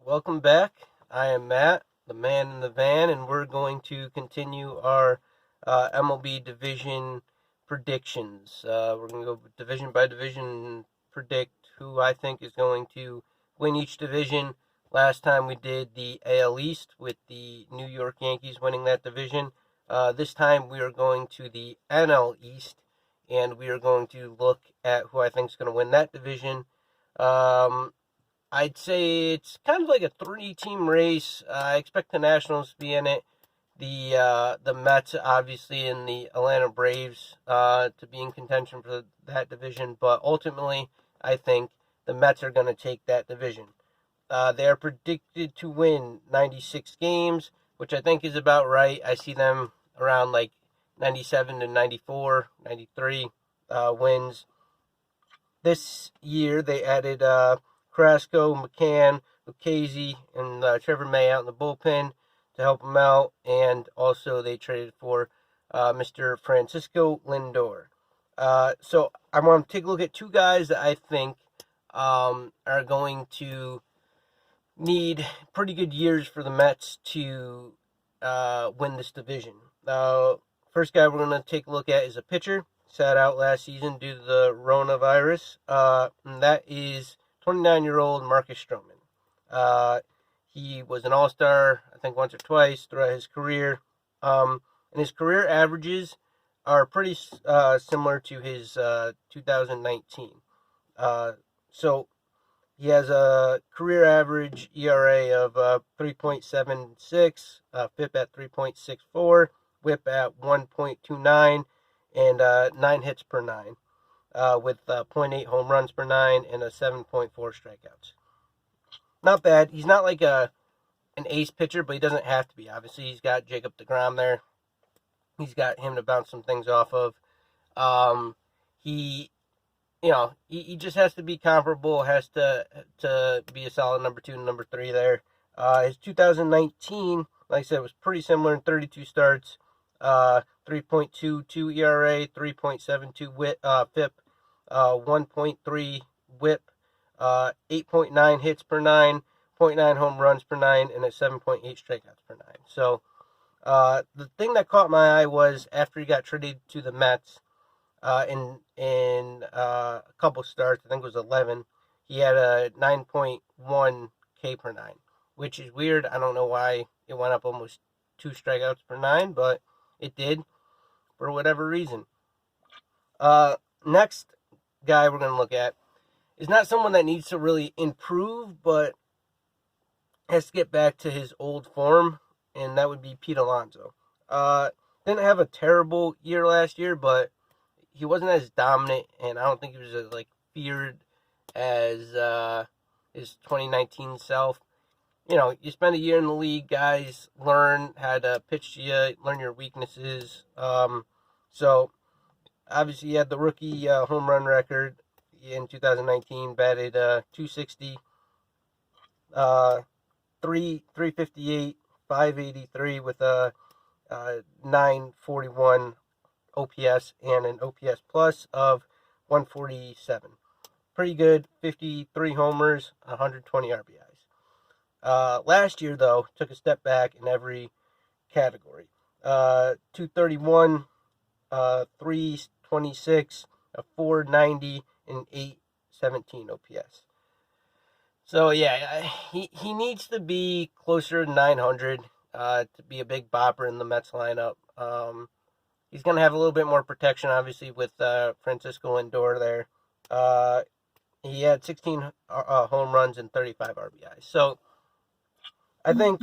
Welcome back. I am Matt, the man in the van, and we're going to continue our MLB division predictions. We're going to go division by division and predict who I think is going to win each division. Last time we did the AL East with the New York Yankees winning that division. This time we are going to the NL East, and we are going to look at who I think is going to win that division. Um, I'd say it's kind of like a three-team race. I expect the Nationals to be in it, the Mets obviously, and the Atlanta Braves to be in contention for that division. But ultimately, I think the Mets are going to take that division. They are predicted to win 96 games, which I think is about right. I see them around like 97 to 94, 93 wins. This year they added Carrasco, McCann, Lucchesi, and Trevor May out in the bullpen to help them out, and also they traded for Mr. Francisco Lindor. So I want to take a look at two guys that I think are going to need pretty good years for the Mets to win this division. First guy we're going to take a look at is a pitcher. Sat out last season due to the coronavirus, and that is 29-year-old Marcus Stroman. He was an all-star, I think, once or twice throughout his career, and his career averages are pretty similar to his 2019. So he has a career average ERA of 3.76, FIP at 3.64, WHIP at 1.29, and 9 hits per 9, with zero point 0.8 home runs per 9 and a 7.4 strikeouts. Not bad. He's not like an ace pitcher, but he doesn't have to be. Obviously, he's got Jacob deGrom there. He's got him to bounce some things off of. He just has to be comparable, has to be a solid number 2 and number 3 there. His 2019, like I said, was pretty similar in 32 starts. 3.22 ERA, 3.72 FIP, 1.3 WHIP, 8.9 hits per 9, 0.9 home runs per 9, and a 7.8 strikeouts per 9. So the thing that caught my eye was after he got traded to the Mets, in a couple starts, I think it was 11, he had a 9.1 K per 9, which is weird. I don't know why it went up almost 2 strikeouts per 9, but it did for whatever reason. Next guy we're going to look at is not someone that needs to really improve, but has to get back to his old form, and that would be Pete Alonso. Didn't have a terrible year last year, but he wasn't as dominant, and I don't think he was as feared as his 2019 self. You spend a year in the league, guys learn how to pitch to you, learn your weaknesses. So obviously he had the rookie home run record in 2019, batted 260, 358, 583 with a 941 OPS and an OPS plus of 147. Pretty good, 53 homers, 120 RBIs. Last year, though, took a step back in every category. 231, 326, a 490, and 817 OPS. So, yeah, he needs to be closer to 900 to be a big bopper in the Mets lineup. He's going to have a little bit more protection, obviously, with Francisco Lindor there. He had 16 home runs and 35 RBIs. So, I think,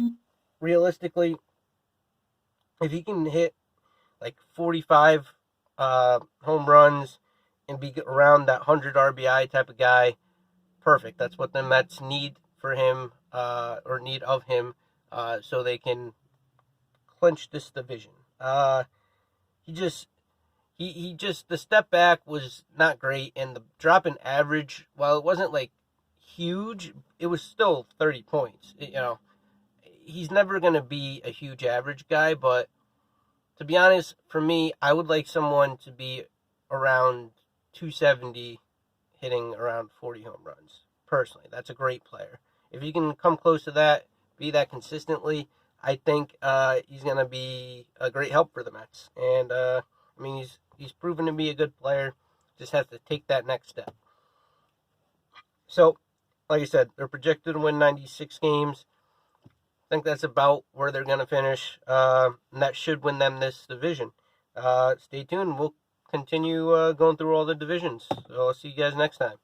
realistically, if he can hit 45 home runs and be around that 100 RBI type of guy, perfect. That's what the Mets need for him, or need of him, so they can clinch this division. The step back was not great, and the drop in average, while it wasn't huge, it was still 30 points. He's never going to be a huge average guy, but to be honest, for me, I would like someone to be around 270, hitting around 40 home runs. Personally, that's a great player. if you can come close to that, be that consistently, I think he's going to be a great help for the Mets. And I mean, he's proven to be a good player. Just has to take that next step. So, like I said, they're projected to win 96 games. I think that's about where they're going to finish, and that should win them this division. Stay tuned. We'll continue going through all the divisions. So I'll see you guys next time.